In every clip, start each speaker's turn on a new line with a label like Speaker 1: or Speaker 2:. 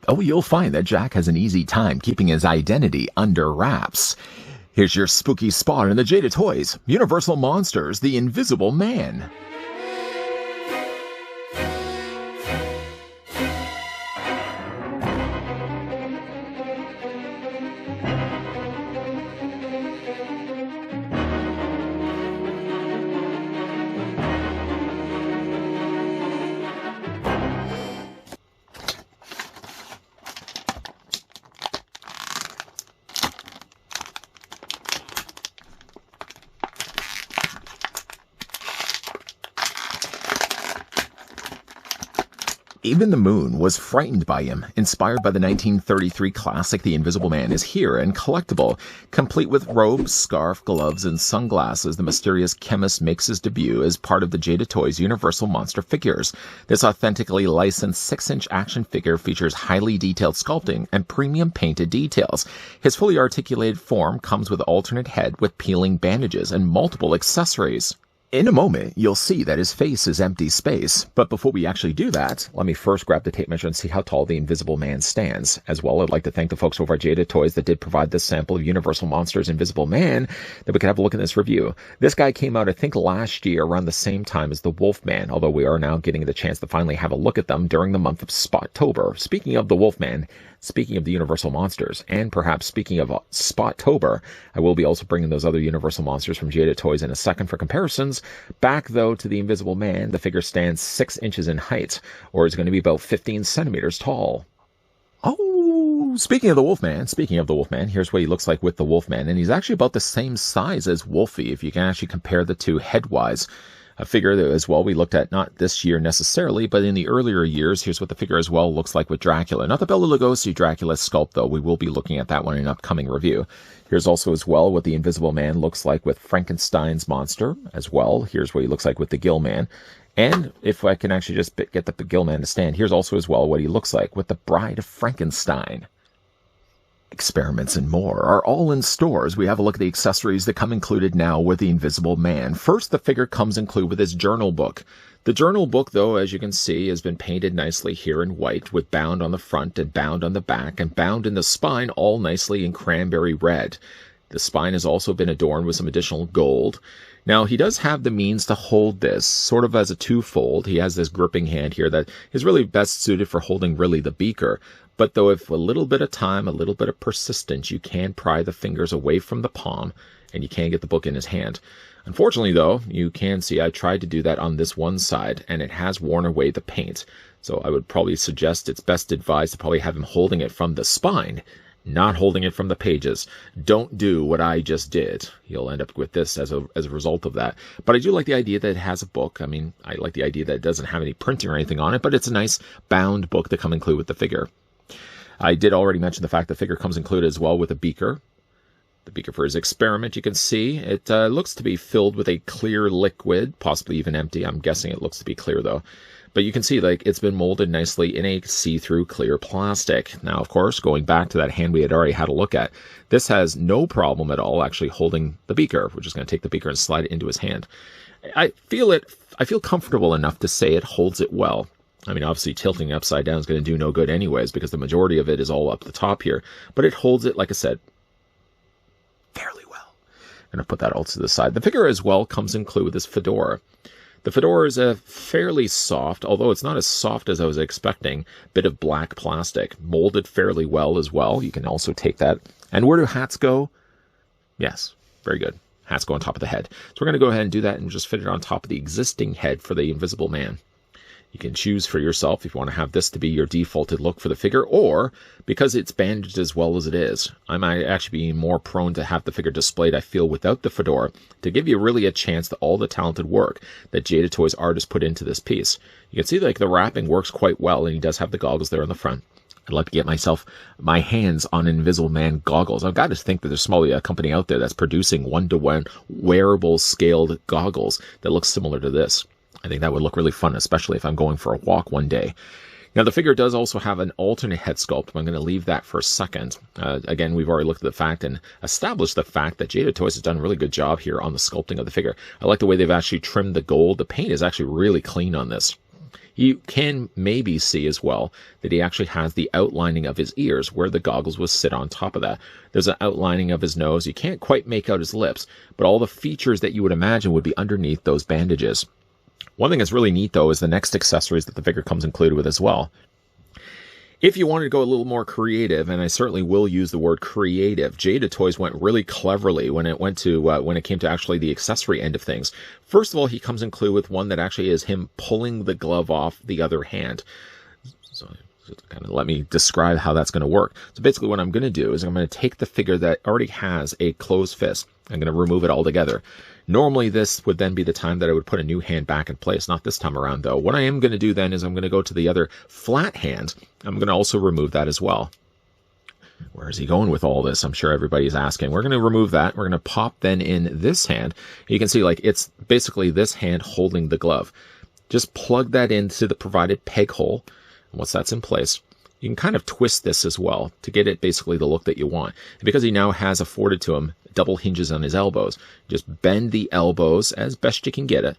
Speaker 1: Oh, you'll find that Jack has an easy time keeping his identity under wraps. Here's your spooky spot in the Jada Toys Universal Monsters, The Invisible Man. Even the moon was frightened by him. Inspired by the 1933 classic The Invisible Man is here and collectible. Complete with robe, scarf, gloves, and sunglasses, the mysterious chemist makes his debut as part of the Jada Toys Universal Monster figures. This authentically licensed 6-inch action figure features highly detailed sculpting and premium painted details. His fully articulated form comes with alternate head with peeling bandages and multiple accessories. In a moment, you'll see that his face is empty space, but before we actually do that, let me first grab the tape measure and see how tall the Invisible Man stands. As well, I'd like to thank the folks over at Jada Toys that did provide this sample of Universal Monsters Invisible Man that we could have a look at this review. This guy came out, I think, last year around the same time as the Wolfman, although we are now getting the chance to finally have a look at them during the month of Spottober. Speaking of the Wolfman, speaking of the Universal Monsters, and perhaps speaking of Spottober, I will be also bringing those other Universal Monsters from Jada Toys in a second for comparisons. Back, though, to the Invisible Man, the figure stands 6 inches in height, or is going to be about 15 centimeters tall. Oh, speaking of the Wolfman, here's what he looks like with the Wolfman, and he's actually about the same size as Wolfie, if you can actually compare the two head-wise. A figure that as well we looked at not this year necessarily, but in the earlier years. Here's what the figure as well looks like with Dracula. Not the Bela Lugosi Dracula sculpt, though. We will be looking at that one in an upcoming review. Here's also as well what the Invisible Man looks like with Frankenstein's monster as well. Here's what he looks like with the Gill Man. And if I can actually just get the Gill Man to stand, here's also as well what he looks like with the Bride of Frankenstein. Experiments and more are all in stores. We have a look at the accessories that come included now with the Invisible Man. First, the figure comes included with his journal book. The journal book, though, as you can see, has been painted nicely here in white with bound on the front and bound on the back and bound in the spine all nicely in cranberry red. The spine has also been adorned with some additional gold. Now, he does have the means to hold this sort of as a twofold. He has this gripping hand here that is really best suited for holding really the beaker. But though if a little bit of time, a little bit of persistence, you can pry the fingers away from the palm and you can get the book in his hand. Unfortunately, though, you can see I tried to do that on this one side and it has worn away the paint. So I would probably suggest it's best advised to probably have him holding it from the spine, not holding it from the pages. Don't do what I just did. You'll end up with this as a result of that. But I do like the idea that it has a book. I mean, I like the idea that it doesn't have any printing or anything on it, but it's a nice bound book to come include with the figure. I did already mention the fact the figure comes included as well with a beaker. The beaker for his experiment, you can see, it looks to be filled with a clear liquid, possibly even empty. I'm guessing it looks to be clear, though. But you can see, like, it's been molded nicely in a see-through clear plastic. Now, of course, going back to that hand we had already had a look at, this has no problem at all actually holding the beaker. We're just going to take the beaker and slide it into his hand. I feel comfortable enough to say it holds it well. I mean, obviously, tilting it upside down is going to do no good anyways because the majority of it is all up the top here. But it holds it, like I said, fairly well. I'm going to put that all to the side. The figure as well comes included with this fedora. The fedora is a fairly soft, although it's not as soft as I was expecting, bit of black plastic, molded fairly well as well. You can also take that. And where do hats go? Yes, very good. Hats go on top of the head. So we're going to go ahead and do that and just fit it on top of the existing head for the Invisible Man. You can choose for yourself if you want to have this to be your defaulted look for the figure, or because it's bandaged as well as it is, I might actually be more prone to have the figure displayed, I feel, without the fedora to give you really a chance to all the talented work that Jada Toys artists put into this piece. You can see like the wrapping works quite well, and he does have the goggles there on the front. I'd like to get my hands on Invisible Man goggles. I've got to think that there's probably a company out there that's producing one-to-one wearable scaled goggles that look similar to this. I think that would look really fun, especially if I'm going for a walk one day. Now, the figure does also have an alternate head sculpt. I'm going to leave that for a second. Again, we've already looked at the fact and established the fact that Jada Toys has done a really good job here on the sculpting of the figure. I like the way they've actually trimmed the gold. The paint is actually really clean on this. You can maybe see as well that he actually has the outlining of his ears where the goggles will sit on top of that. There's an outlining of his nose. You can't quite make out his lips, but all the features that you would imagine would be underneath those bandages. One thing that's really neat, though, is the next accessories that the figure comes included with as well. If you wanted to go a little more creative, and I certainly will use the word creative, Jada Toys went really cleverly when it came to actually the accessory end of things. First of all, he comes included with one that actually is him pulling the glove off the other hand. So kind of let me describe how that's going to work. So basically what I'm going to do is I'm going to take the figure that already has a closed fist. I'm going to remove it altogether. Normally this would then be the time that I would put a new hand back in place. Not this time around though. What I am going to do then is I'm going to go to the other flat hand. I'm going to also remove that as well. Where is he going with all this? I'm sure everybody's asking. We're going to remove that. We're going to pop then in this hand. You can see like it's basically this hand holding the glove. Just plug that into the provided peg hole. And once that's in place, you can kind of twist this as well to get it basically the look that you want. And because he now has afforded to him double hinges on his elbows, just bend the elbows as best you can get it.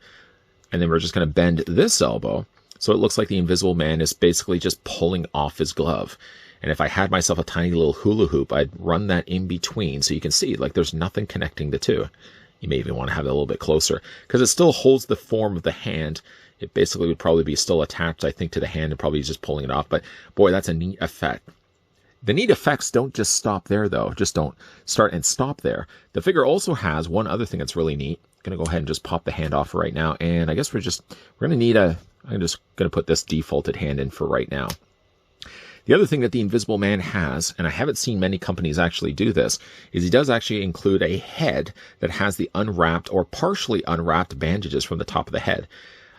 Speaker 1: And then we're just going to bend this elbow so it looks like the Invisible Man is basically just pulling off his glove. And if I had myself a tiny little hula hoop, I'd run that in between so you can see like there's nothing connecting the two. You may even want to have it a little bit closer because it still holds the form of the hand. It basically would probably be still attached, I think, to the hand and probably just pulling it off. But boy, that's a neat effect. The neat effects don't just stop there, though. Just don't start and stop there. The figure also has one other thing that's really neat. I'm going to go ahead and just pop the hand off right now. And I guess we're going to need I'm just going to put this defaulted hand in for right now. The other thing that the Invisible Man has, and I haven't seen many companies actually do this, is he does actually include a head that has the unwrapped or partially unwrapped bandages from the top of the head.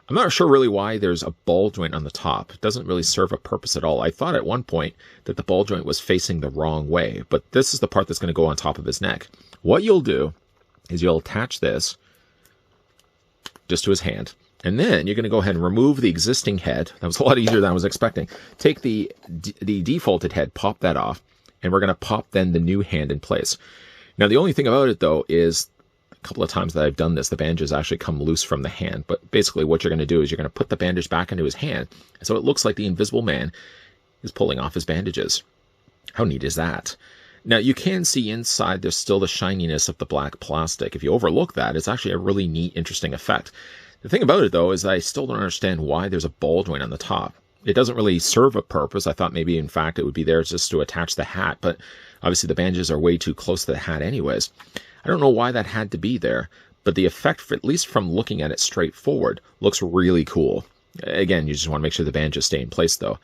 Speaker 1: I'm not sure really why there's a ball joint on the top. It doesn't really serve a purpose at all. I thought at one point that the ball joint was facing the wrong way, but this is the part that's going to go on top of his neck. What you'll do is you'll attach this just to his hand, and then you're going to go ahead and remove the existing head. That was a lot easier than I was expecting. Take the defaulted head, pop that off, and we're going to pop then the new hand in place. Now, the only thing about it, though, is a couple of times that I've done this, the bandages actually come loose from the hand. But basically what you're going to do is you're going to put the bandage back into his hand. And so it looks like the Invisible Man is pulling off his bandages. How neat is that? Now, you can see inside there's still the shininess of the black plastic. If you overlook that, it's actually a really neat, interesting effect. The thing about it, though, is I still don't understand why there's a ball joint on the top. It doesn't really serve a purpose. I thought maybe, in fact, it would be there just to attach the hat. But obviously the bandages are way too close to the hat anyways. I don't know why that had to be there, but the effect, at least from looking at it straight forward, looks really cool. Again, you just want to make sure the bandages stay in place, though.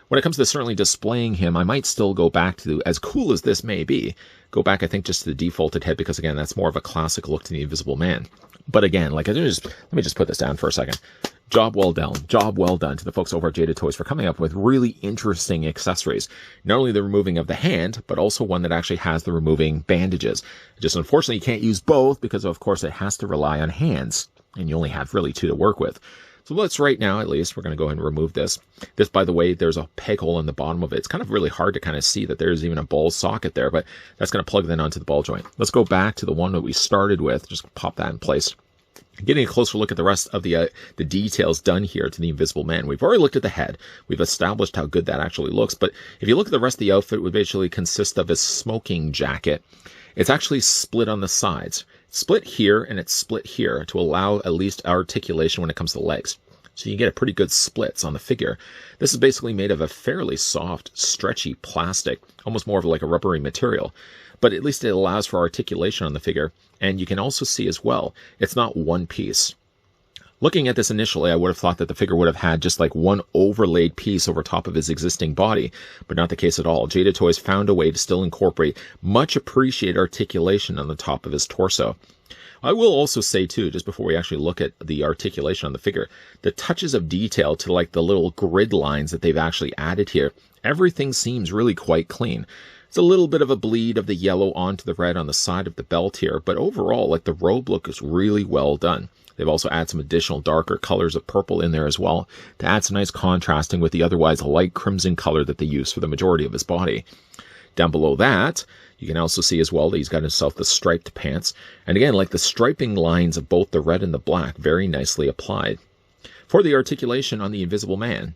Speaker 1: When it comes to certainly displaying him, I might still go back to, as cool as this may be, go back, I think, just to the defaulted head, because, again, that's more of a classic look to the Invisible Man. But again, let me just put this down for a second. Job well done to the folks over at Jada Toys for coming up with really interesting accessories. Not only the removing of the hand, but also one that actually has the removing bandages. Just unfortunately, you can't use both because, of course, it has to rely on hands, and you only have really two to work with. So let's right now, at least, we're going to go ahead and remove this. This, by the way, there's a peg hole in the bottom of it. It's kind of really hard to kind of see that there's even a ball socket there, but that's going to plug then onto the ball joint. Let's go back to the one that we started with. Just pop that in place. Getting a closer look at the rest of the details done here to the Invisible Man. We've already looked at the head. We've established how good that actually looks. But if you look at the rest of the outfit, it would basically consist of a smoking jacket. It's actually split on the sides. It's split here and it's split here to allow at least articulation when it comes to the legs. So you get a pretty good splits on the figure. This is basically made of a fairly soft, stretchy plastic, almost more of like a rubbery material. But at least it allows for articulation on the figure. And you can also see as well, it's not one piece. Looking at this initially, I would have thought that the figure would have had just like one overlaid piece over top of his existing body, but not the case at all. Jada Toys found a way to still incorporate much appreciated articulation on the top of his torso. I will also say, too, just before we actually look at the articulation on the figure, the touches of detail to like the little grid lines that they've actually added here, everything seems really quite clean. It's a little bit of a bleed of the yellow onto the red on the side of the belt here, but overall, like the robe look is really well done. They've also added some additional darker colors of purple in there as well to add some nice contrasting with the otherwise light crimson color that they use for the majority of his body. Down below that, you can also see as well that he's got himself the striped pants. And again, like the striping lines of both the red and the black, very nicely applied. For the articulation on the Invisible Man,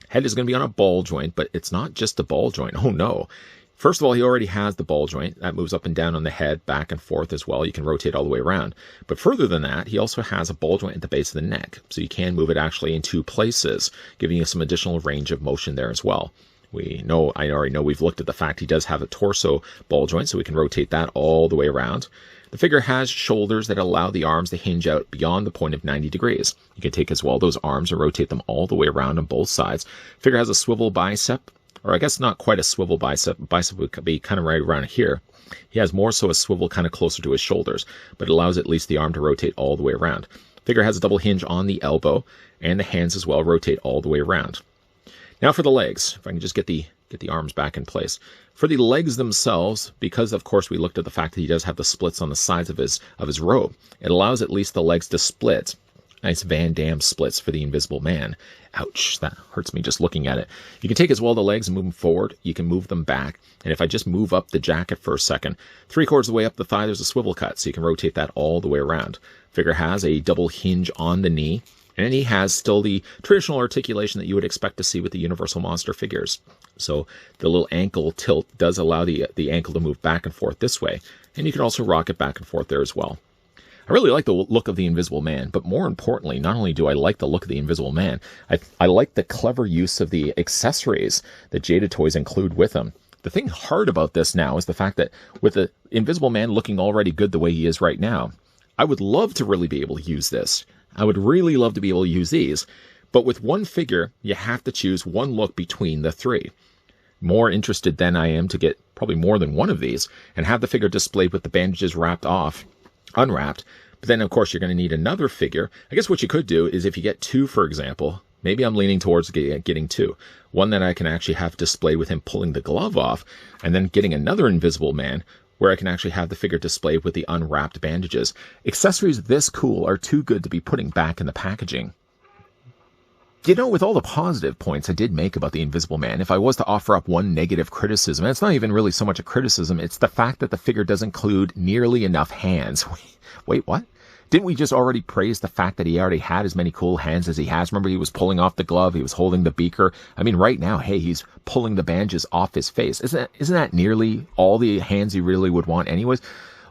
Speaker 1: head is going to be on a ball joint, but it's not just a ball joint. Oh no. First of all, he already has the ball joint. That moves up and down on the head, back and forth as well. You can rotate all the way around. But further than that, he also has a ball joint at the base of the neck. So you can move it actually in 2 places, giving you some additional range of motion there as well. I already know we've looked at the fact he does have a torso ball joint, so we can rotate that all the way around. The figure has shoulders that allow the arms to hinge out beyond the point of 90 degrees. You can take as well those arms and rotate them all the way around on both sides. Figure has a swivel bicep, or I guess not quite a swivel bicep. Bicep would be kind of right around here. He has more so a swivel kind of closer to his shoulders, but it allows at least the arm to rotate all the way around. Figure has a double hinge on the elbow, and the hands as well rotate all the way around. Now for the legs, if I can just get the arms back in place. For the legs themselves, because of course we looked at the fact that he does have the splits on the sides of his robe, it allows at least the legs to split. Nice Van Damme splits for the Invisible Man. Ouch, that hurts me just looking at it. You can take as well the legs and move them forward. You can move them back. And if I just move up the jacket for a second, 3/4 of the way up the thigh, there's a swivel cut. So you can rotate that all the way around. Figure has a double hinge on the knee. And he has still the traditional articulation that you would expect to see with the Universal Monster figures. So the little ankle tilt does allow the ankle to move back and forth this way. And you can also rock it back and forth there as well. I really like the look of the Invisible Man, but more importantly, not only do I like the look of the Invisible Man, I like the clever use of the accessories that Jada Toys include with them. The thing hard about this now is the fact that with the Invisible Man looking already good the way he is right now, I would love to really be able to use this. I would really love to be able to use these, but with one figure, you have to choose one look between the 3. More interested than I am to get probably more than one of these and have the figure displayed with the bandages unwrapped. But then, of course, you're going to need another figure. I guess what you could do is if you get 2, for example, maybe I'm leaning towards getting 2. One that I can actually have displayed with him pulling the glove off, and then getting another Invisible Man where I can actually have the figure displayed with the unwrapped bandages. Accessories this cool are too good to be putting back in the packaging. You know, with all the positive points I did make about the Invisible Man, if I was to offer up one negative criticism, and it's not even really so much a criticism, it's the fact that the figure doesn't include nearly enough hands. Wait, what? Didn't we just already praise the fact that he already had as many cool hands as he has? Remember, he was pulling off the glove, he was holding the beaker. I mean, right now, hey, he's pulling the bandages off his face. Isn't that nearly all the hands he really would want anyways?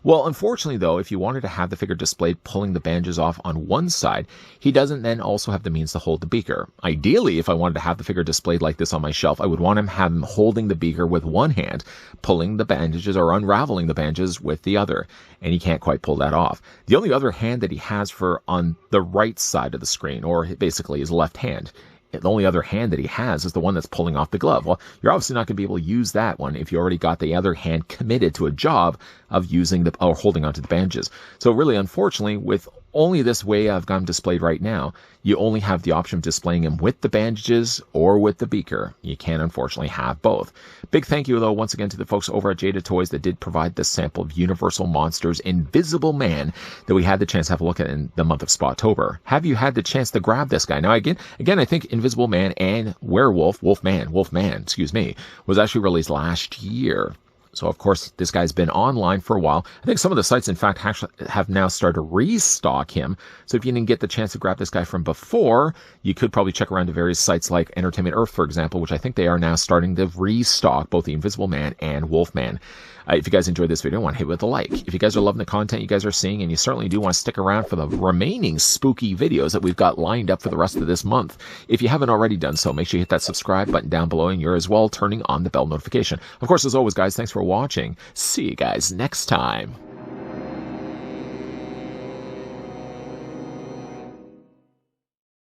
Speaker 1: Well, unfortunately, though, if you wanted to have the figure displayed pulling the bandages off on one side, he doesn't then also have the means to hold the beaker. Ideally, if I wanted to have the figure displayed like this on my shelf, I would want him have him holding the beaker with one hand, pulling the bandages or unraveling the bandages with the other. And he can't quite pull that off. The only other hand that he has for on the right side of the screen, or basically his left hand, the only other hand that he has is the one that's pulling off the glove. Well, you're obviously not going to be able to use that one if you already got the other hand committed to a job of using or holding onto the bandages. So really, unfortunately, with only this way I've got him displayed right now, you only have the option of displaying him with the bandages or with the beaker. You can't, unfortunately, have both. Big thank you, though, once again to the folks over at Jada Toys that did provide this sample of Universal Monsters Invisible Man that we had the chance to have a look at in the month of Spottober. Have you had the chance to grab this guy? Now, again, I think Invisible Man and Wolfman, was actually released last year. So, of course, this guy's been online for a while. I think some of the sites, in fact, have now started to restock him. So if you didn't get the chance to grab this guy from before, you could probably check around to various sites like Entertainment Earth, for example, which I think they are now starting to restock both the Invisible Man and Wolfman. If you guys enjoyed this video, I want to hit with a like. If you guys are loving the content you guys are seeing, and you certainly do want to stick around for the remaining spooky videos that we've got lined up for the rest of this month, if you haven't already done so, make sure you hit that subscribe button down below, and you're as well turning on the bell notification. Of course, as always, guys, thanks for watching. See you guys next time.